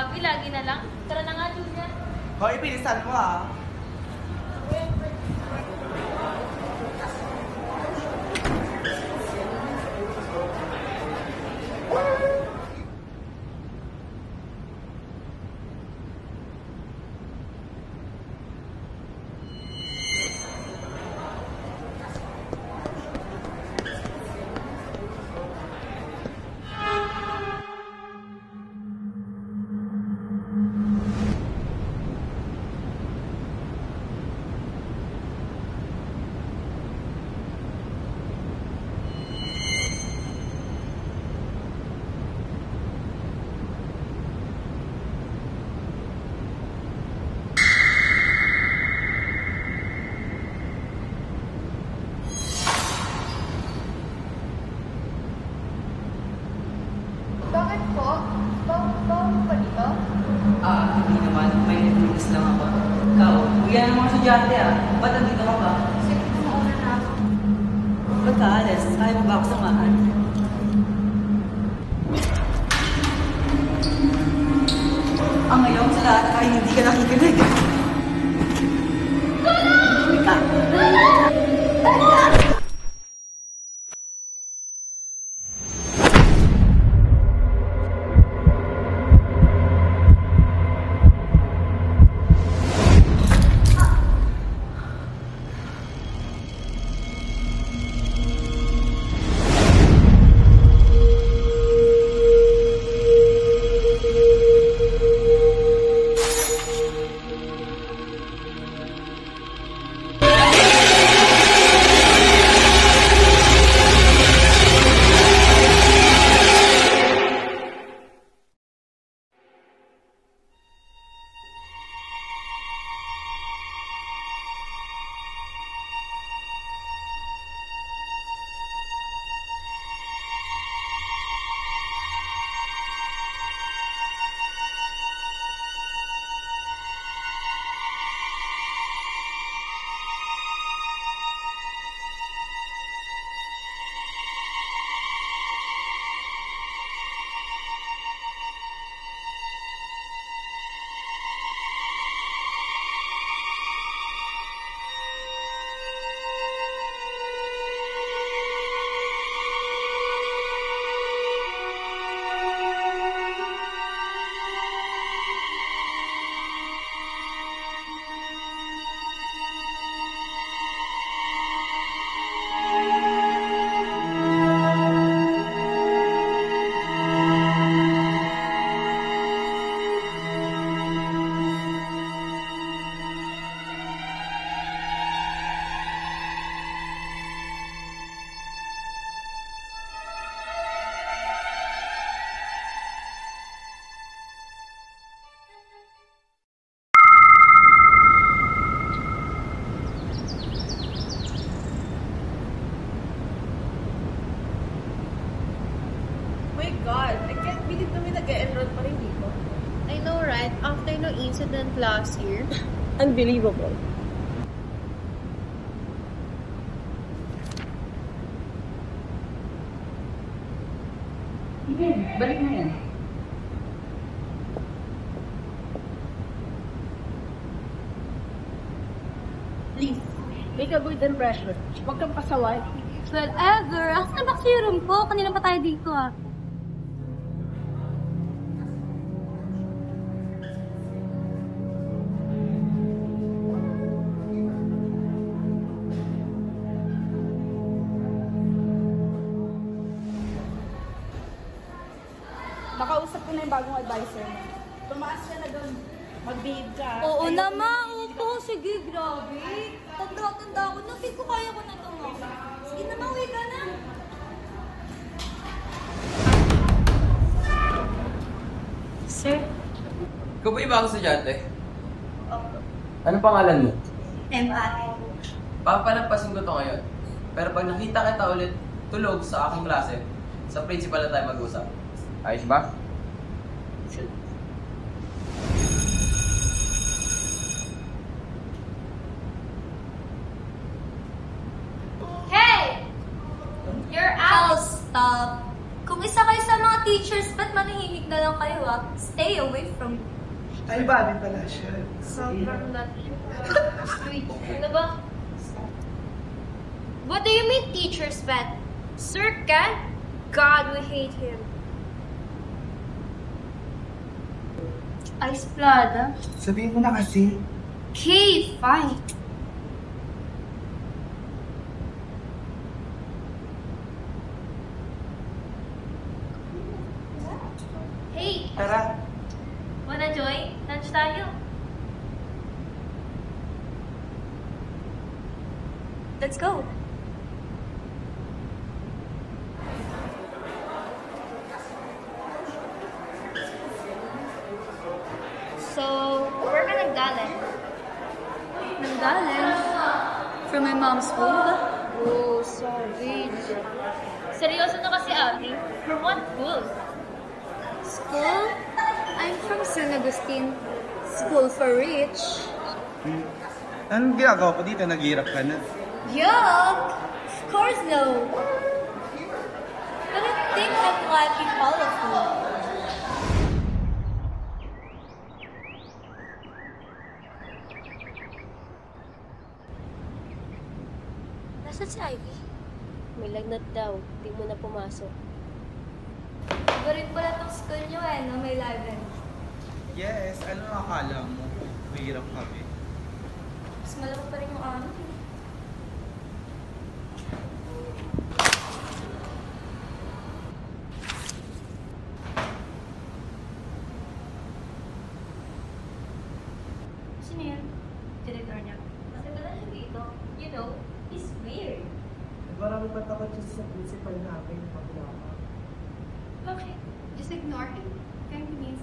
Grabe, lagi na lang. Tara na nga, Julia. Hoy, pinisan mo ah. Bakit po? Bago pa dito? Hindi naman. May netilis lang ako. Ikaw, uyan ng mga estudyante Ba't nandito ka ba? Kasi mauna na ako. Ba't ka alis? Kaya mo ba ako samahan? Ngayon sa lahat ay hindi ka nakikinig. My God, I can't believe na may nag-enroll pa rin dito. I know, right? After no incident last year. Unbelievable. Balik na yan. Please, make a good impression. Huwag kang pasaway. Well, ever. Asan na ba kasi yung room ko? Kanina pa tayo dito Nakausap ko na yung bagong advisor mo. Tumaas ka na doon. Mag-behave ka. Oo naman. Opo, sige, grabe. Tanda ko. Natin ko kaya ko na ito. Sige na, uwi ka na. Sir? Ikaw ba ibang estudyante? Anong pangalan mo? M.I. Papalampasin ko to ngayon. Pero pag nakita kita ulit tulog sa aking klase, sa principal na tayo mag-usap. Ayos ba? Hey! You're out! Oh, stop. Kung isa kayo sa mga teachers, ba't manahimik na lang kayo ah. Stay away from me. Ay, ba din pala siya. Sobrang lati. Wait, ano ba? What do you mean, teacher's pet? Sir Ken? God, we hate him. Ice Plada? Sabihin mo na kasi. Okay, fine. Hey, Tara. wanna join? Lunch tayo. Let's go. So, where ka naggaling? Nanggaling? From my mom's home ba? Oh, savage. Seryoso na kasi ate? From what school? School? I'm from San Agustin. School for rich. Anong ginagawa ko dito? Naghihirap ka na. Yuck! Of course no. But I think that might be colorful. Nasaan si Ivy? May lagnat daw. Di mo na pumasok. Iba rin pala itong school nyo eh, no? May library. Yes, ano akala mo? Mahirap kami. Mas malaki pa rin yung amin. Sino yun? Director niya. Matagalan siya dito. You know, he's weird. Marami pa takot siya sa principal namin. Paglaman. Okay, just ignore him. Cantonese.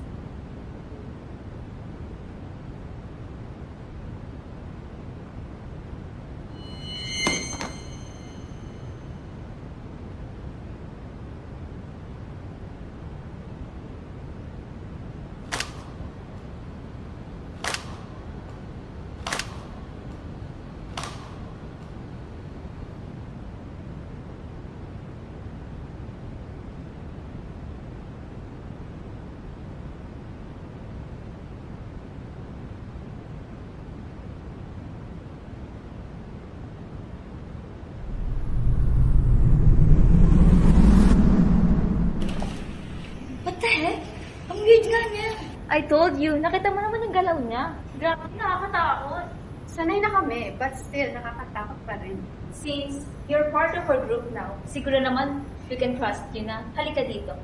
What the heck? Ang weird nga niya. I told you, nakita mo naman ang galaw niya. Grabe, nakakatakot. Sanay na kami, but still, nakakatakot pa rin. Since you're part of our group now, Siguro naman, we can trust you na. Halika dito.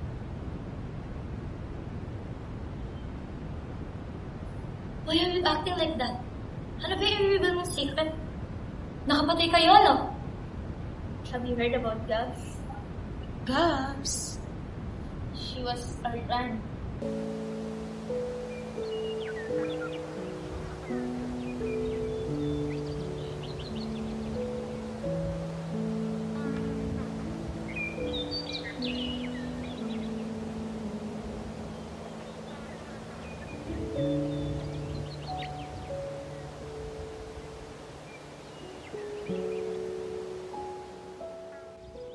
Why are you acting like that? Ano ba yung i-reveal mong secret? Nakapatay kayo, no? Have you heard about Gabs? Gabs! She was our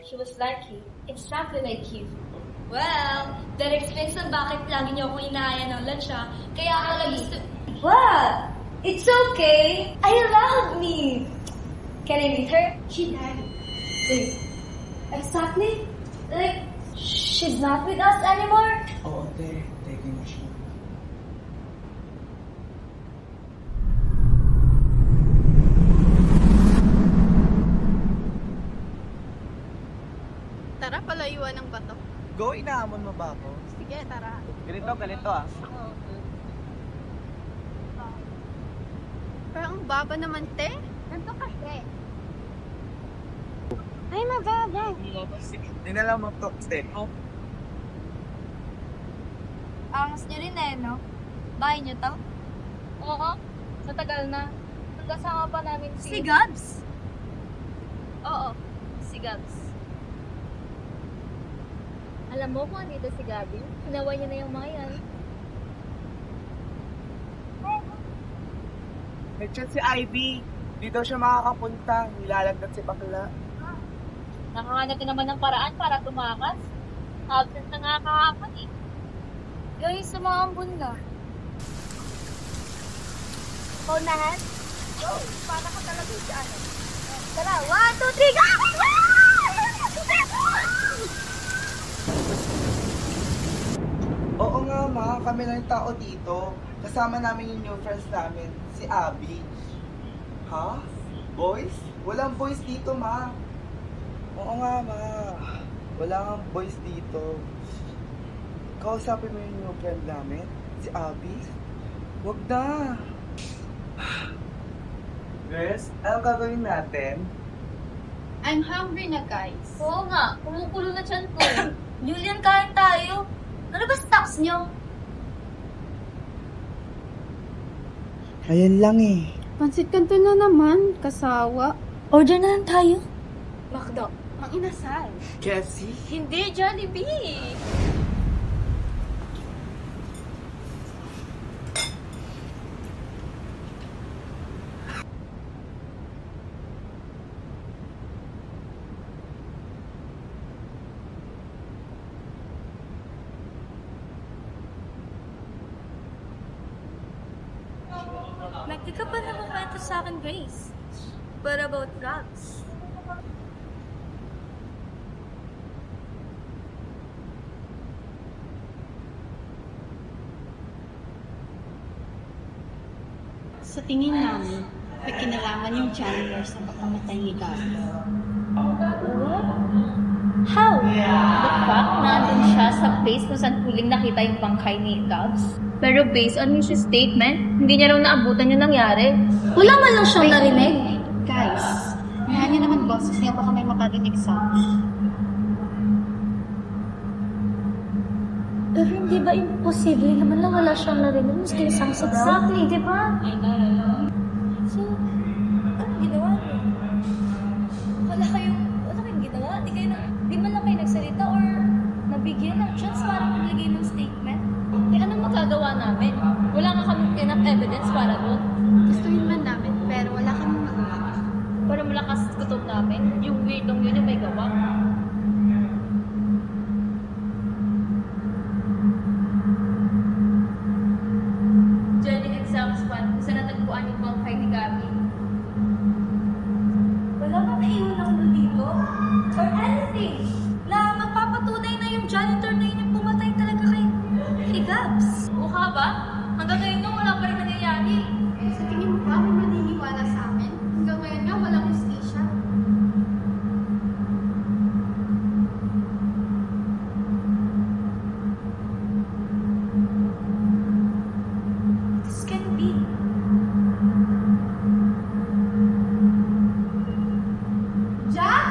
She was like you. Exactly like you. Well, that explains na bakit lagi niyo akong inaaya ng lunch, ha? Kaya ako gusto... What? It's okay. I love me. Can I meet her? She died. Wait. Exactly? Like, she's not with us anymore? Oo, te. Taking mo siya. Tara, palayuan ng bato. Go, inaamon mo ba ako? Sige, tara. Ganito ah. Pero ang baba naman, te. Ganito kasi. Ay, mababa. Dinala mo to, Steph. Angas niyo rin eh, no? Bahay niyo to? Oo. Matagal na. Nagkasama pa namin si Gabs? Oo, si Gabs. Alam mo kung andito si Gabi? Hinaway niya na yung mga yan. Nag-chat si Ivy. Di daw siya makakapunta. Nilalagdag si bakla. Nakahanap na naman ng paraan para tumakas. Absent na nga kahapon eh. Guys, sumakambun na. Paunahan? Go! Para ka talaga dyan. Tara, 1, 2, 3, go! Oo nga ma, kami lang yung tao dito. Kasama namin yung new friends namin, si Abby. Ha? Boys? Walang boys dito ma. Oo nga ma, wala nga boys dito. Kausapin mo yung new friend namin, si Abby. Wag na. Girls, anong gagawin natin? I'm hungry na, guys. Oo nga, kumukulo na tiyan ko. Julian, kain tayo. Ano ba stocks nyo? Ayan lang eh. Pansit kanto na naman, kasawa. Order na lang tayo. Makdo, ang inasal. KFC? Hindi, Jollibee. Nagdi ka pa naman kwento sa akin, Grace. But about drugs. Sa tingin namin, may kinalaman yung janitor sa pagkamatay ni Gabi. How? The fact na andun siya sa place kung saan huling nakita yung bangkay ni Gabs. Pero based on his statement, hindi niya raw naabutan yung nangyari. Wala man lang siyang narinig. Guys, mahan niyo naman boses niya, baka may makarinig sa Pero hindi ba imposible naman lang wala siyang narinig? Maski isang sigaw? Exactly, di ba? So, anong ginawa niyo? Wala kayong ginawa? Di man lang kayo nagsalita or nabigyan ng chance para maglagay ng statement? Eh, anong magagawa namin? Wala nga kami enough evidence para doon. Gustuhin man namin, pero wala kami magawa. Para malakas kutob namin, yung weirdong yun yung may gawa. During exam squad, kung saan natagpuan yung bangkay ni Gabi. Wala ba naiwan ako dito? Or anything na magpapatunay na yung janitor na yun yung pumatay talaga kay Gabs? Mukha ba? Hanggang ngayon nga wala pa rin nangyayari. Sa tingin mo ba, may maniniwala sa amin? Hanggang ngayon nga, walang hustisya. This can't be. Jack?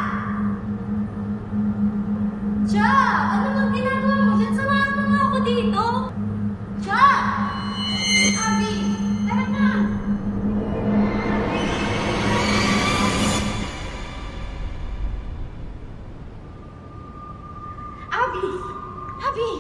Jack! Ano bang ginagawa mo dyan? Samahan mo nga ako dito! Jack! Abby! Tara na! Abby! Abby!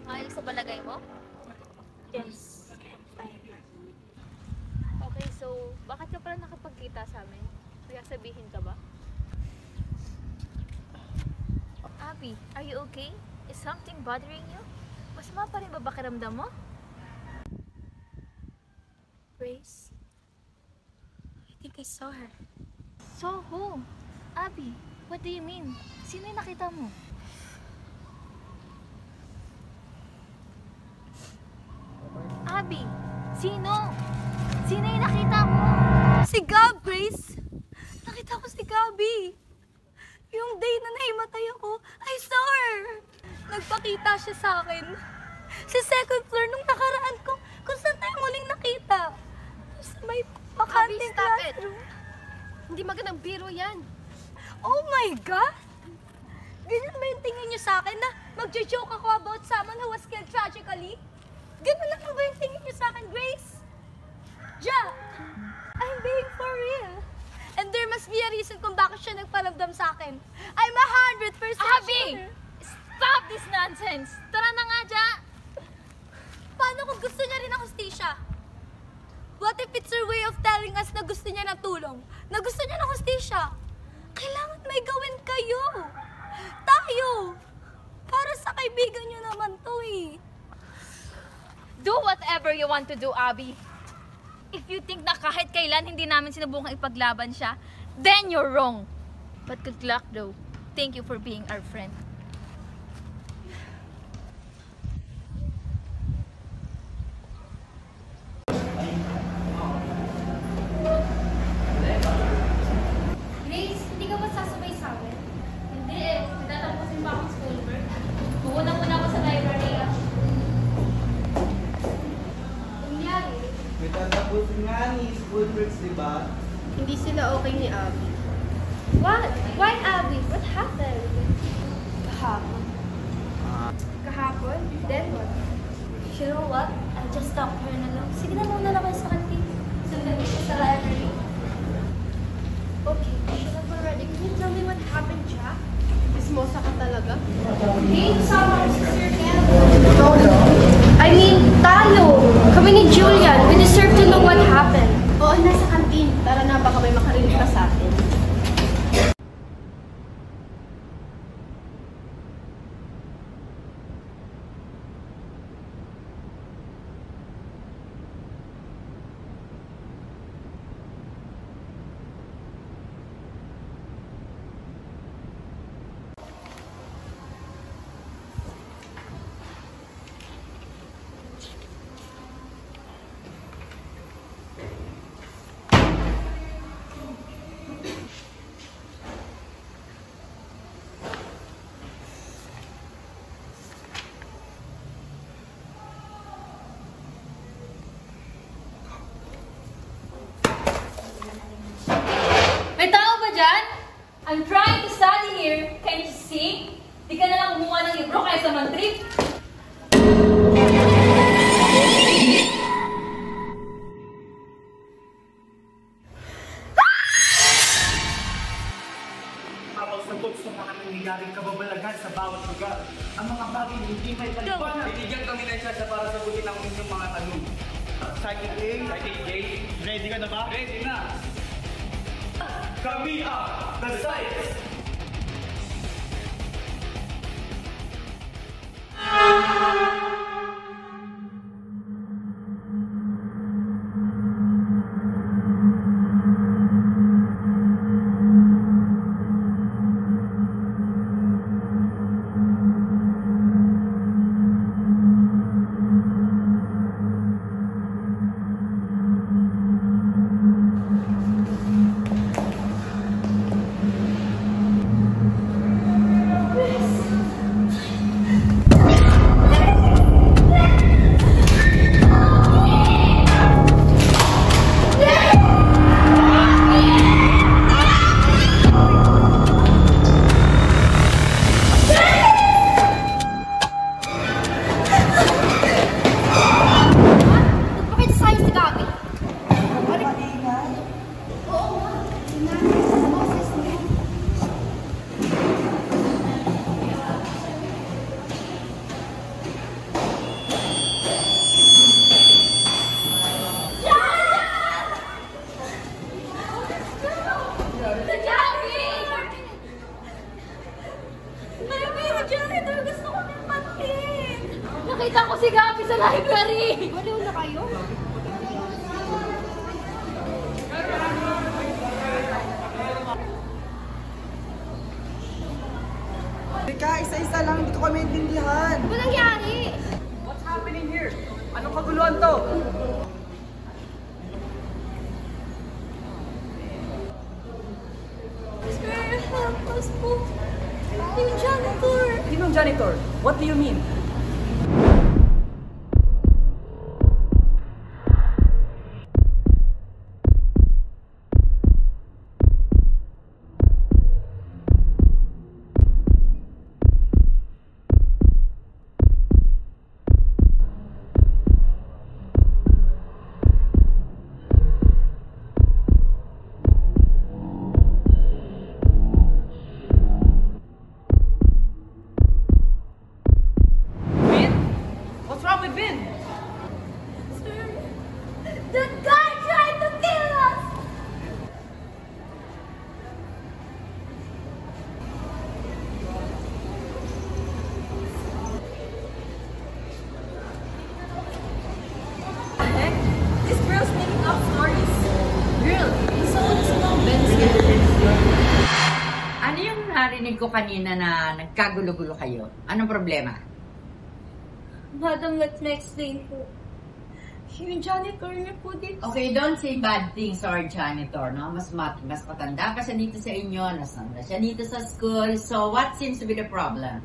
Ayos sa palagay mo? Yes. Okay, so bakit ka pala nakapagkita sa amin? Kaya sabihin ka ba? Abby, are you okay? Is something bothering you? Masama pa rin ba pakiramdam mo? Grace? I think I saw her. So who? Abby, what do you mean? Sino yung nakita mo? Abby, sino? Sino yung nakita mo? Si Gab, Grace! Nakita ko si Gabi! Yung day na naimatay ako, I saw her! Nagpakita siya sa akin. Sa second floor nung nakaraan ko, kung saan tayo muling nakita. Sa may Abby, bakanteng stop it! classroom. Hindi magandang biro yan. Oh my God! Ganyan ba yung tingin niyo sa akin na magjo-joke ako about someone who was killed tragically? Ganun lang ba yung tingin niyo sa akin, Grace? Ja! I'm being for real. And there must be a reason kung bakit siya nagparamdam sa akin. I'm 100% Abby! sure. Stop this nonsense! Tara na nga, Ja! Paano kung gusto niya rin ng hustisya? What if it's her way of telling us na gusto niya ng tulong? Na gusto niya ng hustisya? Kailangan may gawin kayo. Tayo. Para sa kaibigan niyo naman to eh. Do whatever you want to do, Abby. If you think na kahit kailan hindi namin sinubukang ipaglaban siya, then you're wrong. But good luck though. Thank you for being our friend. Grace, hindi ka ba sasabay sa amin? Hindi eh. Natatapusin pa akong schoolwork. Pupunta muna ako sa library ah. Nangyari? May tatapusin nga ni school breaks, di ba? Hindi sila okay ni Abby. What? Why, Abby? What happened? Kahapon. Kahapon? Then what? You know what? I'll just talk to her na lang. Sige na muna lang kayo sa kantin. Sundan ko sa library. Okay, shut up already. Can you tell me what happened, Jack? Ismosa ka talaga? Hey, sama si Sir Ken. I mean, tayo. Kami ni Julian. We deserve to know what happened. Oo, nasa kantin. Tara na, baka may makarinig pa sa atin. May tao ba dyan? I'm trying to study here. Can't you see? Di ka na lang kumuha ng libro kaysa man-trip. Habang sagot sa mga nangyayaring kababalagan sa bawat lugar, ang mga bagay hindi may paliwanag. Binigyan kami ng siya para sagutin ang inyong mga tanong. Psychic A, Psychic A, ready ka na ba? Ready na! Kami ang The Sites! Nakita ko si Gabi sa library! Baliw na kayo? Teka, isa-isa lang, hindi ko kami intindihan. Ano nangyari? What's happening here? Anong kaguluhan to? Sir, help us po. Yung janitor. Sinong janitor? What do you mean? narinig ko kanina na nagkagulo-gulo kayo. Anong problema? Madam, let me explain po. Yung janitor niyo po dito. Okay, don't say bad things to our janitor, no? Mas matanda pa siya dito sa inyo, nasanda siya dito sa school. So, what seems to be the problem?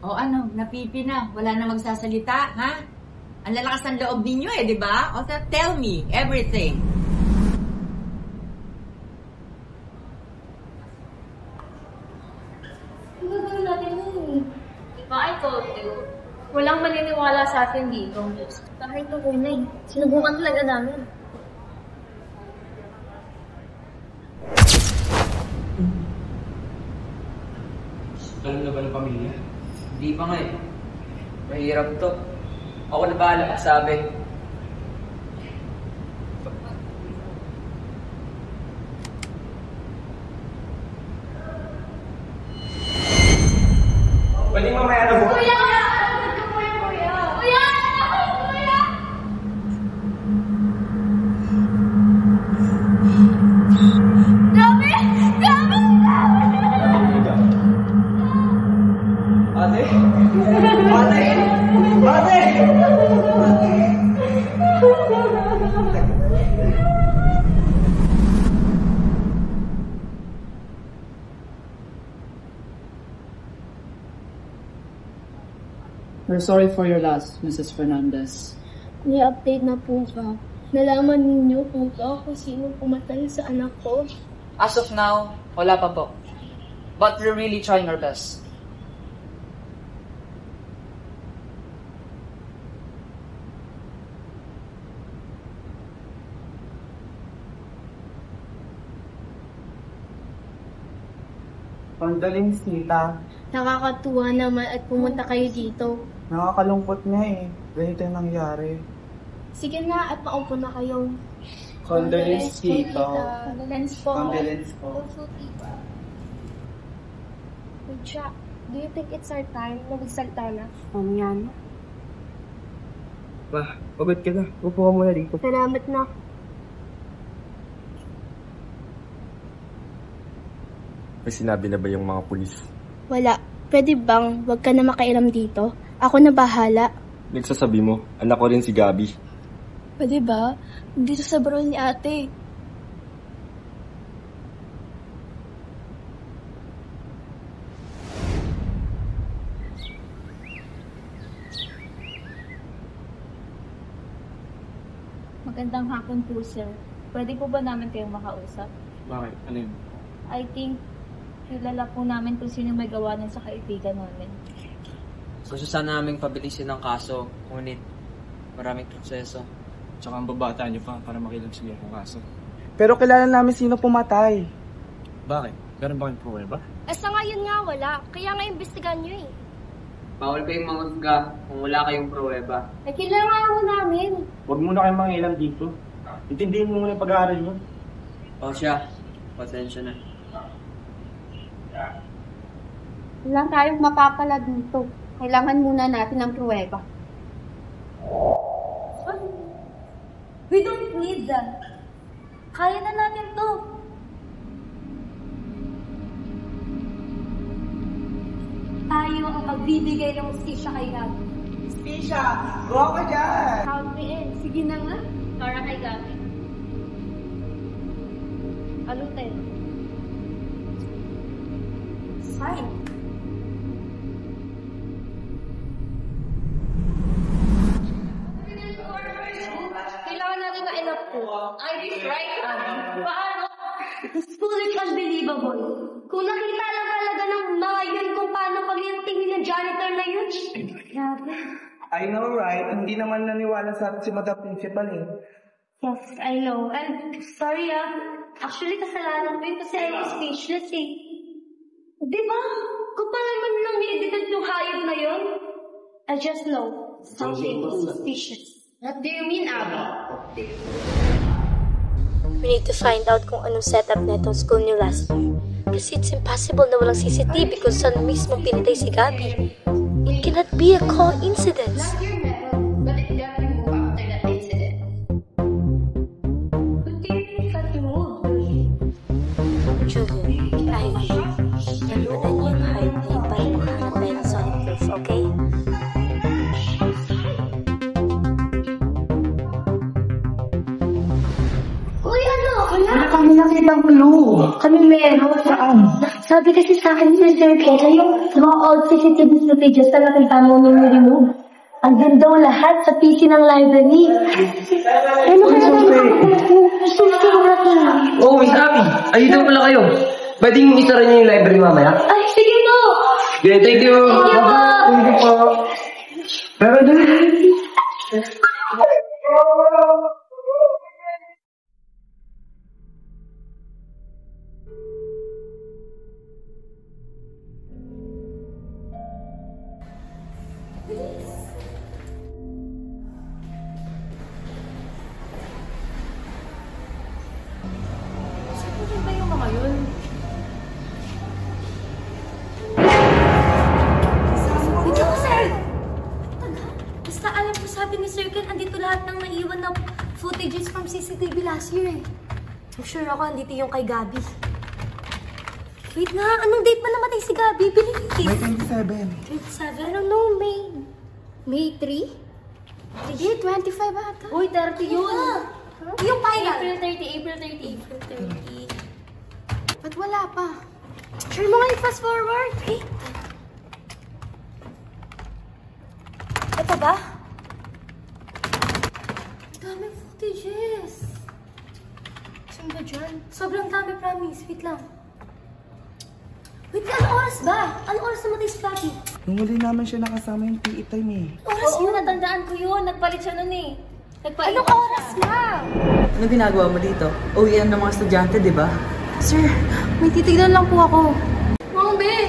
O ano, napipi na. Wala na magsasalita, ha? Ang lalakas ng loob ninyo di ba? O so, tell me everything. Ano gagawin natin nun? Diba, I told you. Walang maniniwala sa atin dito. Kahit ako na sinubukan talaga namin. Alam na ba ng pamilya? Hindi pa nga eh. Mahirap to. Ako na bahala magsabi. Pwede mamaya na bukas. Kuya! Kuya! Kuya! Kuya! Grabe! Grabe! Ate? Ate? Ate? We're sorry for your loss, Mrs. Fernandez. May update na po ba? Nalaman ninyo po ba kung sino pumatay sa anak ko? As of now, wala pa po. But we're really trying our best. Condolence, tita. Nakakatuwa naman at pumunta kayo dito. Nakakalungkot nga eh. Ganito yung nangyari. Sige na at maupo na kayo. Condolence, tita. Condolence po. Condolence po. Also, tita. Jack, do you think it's our time na magsalita na? Yan. Bah, pagod ka na. Upo ka muna dito. Salamat na. May sinabi na ba yung mga pulis? Wala. Pwede bang wag ka na makailam dito? Ako na bahala. Nagsasabi mo, anak ko rin si Gabi. Pwede ba? Dito sa barol ni ate. Magandang hapon po, sir. Pwede po ba namin kayong makausap? Bakit? Ano yun? I think kilala po namin kung sino may gawa nun sa kaibigan namin. Gusto sana naming pabilisin ang kaso, ngunit maraming proseso. Tsaka ang babata niyo pa para makilagsige ang kaso. Pero kilala namin sino pumatay. Bakit? Meron ba kayong pruweba? Sa ngayon nga wala, kaya nga imbestigan nyo eh. Bawal kayong mangusga kung wala kayong pruweba. Kailangan mo namin. Huwag muna kayong mangilam dito. Intindihin mo muna yung pag-aaral nyo. O siya, pasensya na. Wala tayong mapapala dito. Kailangan muna natin ng pruweba. We don't need that. Kaya na natin to. Tayo ang magbibigay ng hustisya kay Gabi. Spisha, go ka dyan! Gabi sige na nga. Para kay Gabi. Ano tayo? Fine. Kailangan natin ma-enough po. I was right, Paano? It's foolish, unbelievable. Kung nakita lang talaga ng mga yun kung paano pag-tingin ng janitor na yun. Grabe. I know, right? Hindi naman naniwala sa atin si Madam Principal eh. Yes, I know. And sorry actually kasalanan ko yun kasi I was speechless eh. Di ba? Kung paano man lang i-edit yung hayop na yun, I just know something is suspicious. What do you mean, Abby? We need to find out kung anong setup na itong school niyo last year. Kasi it's impossible na walang CCTV kung saan mismo pinatay si Gabi. It cannot be a coincidence. Not your method, but it got removed after that incident. But you got removed. Jude, kami nakitang clue. Kami meron. Saan? Sabi kasi sa akin ni Sir Kela, yung mga old CCTV footages na nakita mo nung remove. Ang ganda lahat sa PC ng library. Ano kaya Oh, Miss Abby, ayun daw pala kayo. Pwedeng isara niyo yung library mamaya? Ay, sige po! Yeah, thank you! Thank you po! Pero doon. Saan ba yung mga yun? Wait ako, sir! Basta alam ko, sabi ni Sir Ken, andito lahat ng naiwan na footages from CCTV last year eh. I'm sure ako, andito yung kay Gabi. Wait nga, anong date ba namatay si Gabi? Bilhin. May 27. 27? I don't know, May 3? Hindi, 25 ata. Uy, 30 yun. Yung final. April 30. Ba't wala pa? Sure mo nga i-fast forward. Wait. Ito ba? Daming footages. Saan ba dyan? Sobrang dami, promise. Wait lang. Wait, anong oras ba? Anong oras namatay si Papi? Nung huli naman siya nakasama yung PE time eh. Oras Oo, yun? natandaan ko yun. Nagpalit siya nun eh. Anong oras na? Ano ginagawa mo dito? Uwian ng mga estudyante, di ba? Sir, may titignan lang po ako. Mang Ben,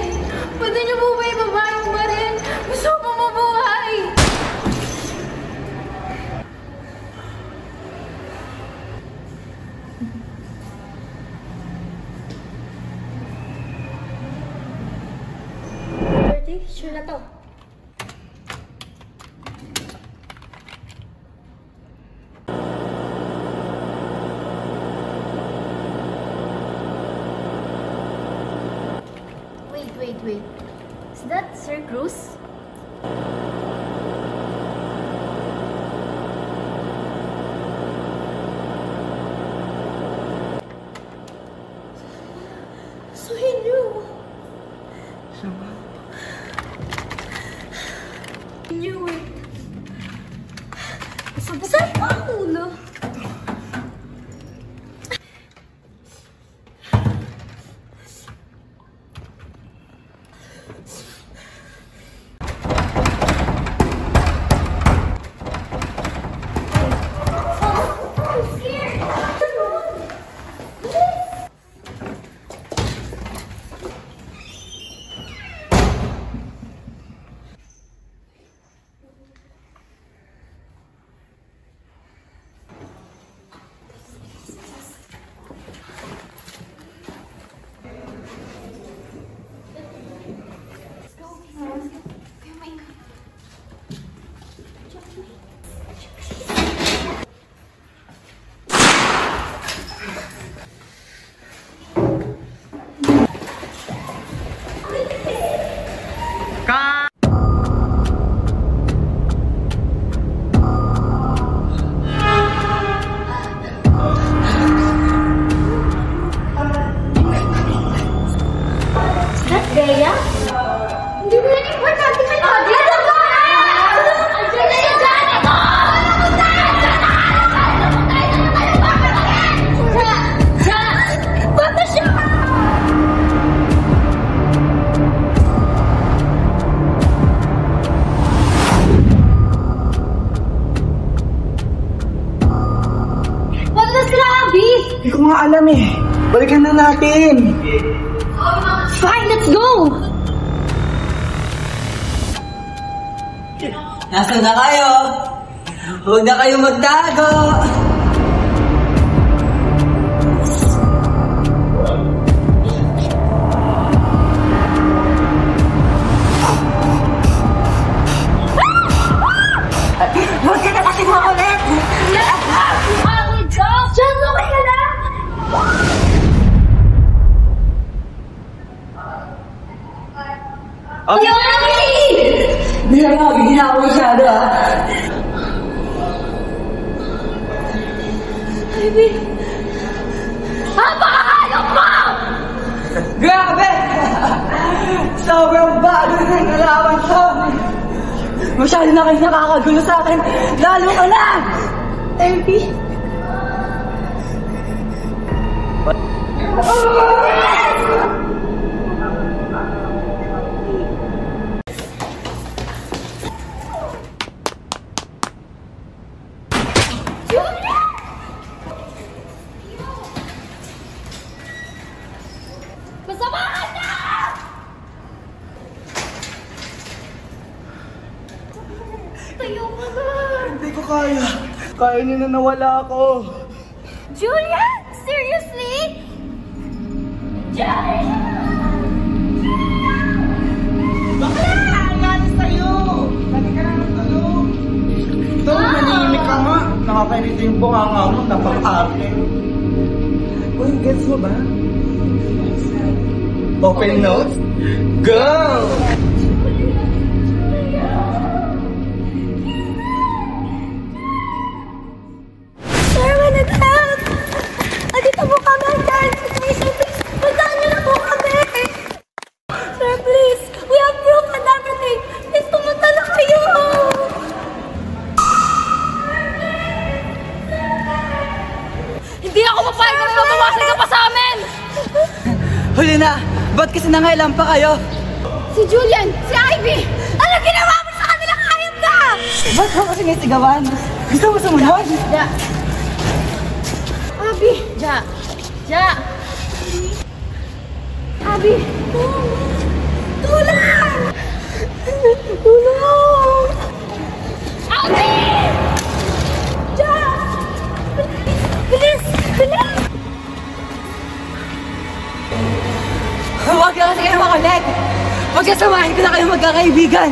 pwede niyo po ba ibaba yung baril? Gusto ko mabuhay! Sure na to. Wait. Is that Sir Cruz? So he knew. He knew it. Saan pa ang ulo? Bea? Hindi mo yan importante ka na. Diyan na ba? Diyan na yung dyan mo! Bata siya! Ba't na sila, Abby? Hindi ko nga alam eh. Balikan na natin. Fine, let's go! Nasaan na kayo? Huwag na kayo magtago! Huwag ka na kasi makulit! Diyan, okay ka na? Okay. Hindi na ako masyado ah. Abby! Grabe! Sobrang bago na yung kalaban ko! Masyado na kayo nakakagulo sa akin! Lalo ka na! Therapy? Masamahan na! Tayo ka na! Hindi ko kaya. Kaya niyo na nawala ako. Julian! Seriously? Julian! Bakit? Nangyari sa'yo? Lagi ka na natulog. Ito, manihimik ka nga. Nakakainito yung bunganga mo. Napag-arte. Uy, gets mo ba? Open notes? Go! Sir, wanted help! Andito po kami, sir! Please, puntahan niyo na po kami! Sir, please! We have proof and everything! Please, pumunta na kayo! Hindi ako papayag na mabawasan ka pa sa amin! Huli na! Ba't kasi nangailan pa kayo? Si Julian! Si Ivy! Ano ginawa mo sa kanilang hayop ka? Ba't mo kasi may sigawan? Gusto mo sumunod? Ja! Abby! Ja! Ja! Abby! Tulong! Tulong! Abby! Jack! Bilis! Bilis! Huwag na kasi kayo makulit! Magkasamahin ko na kayo magkakaibigan!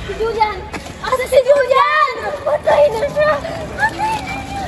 Si Julian! Asa si Julian? Patay na siya! Patay na siya!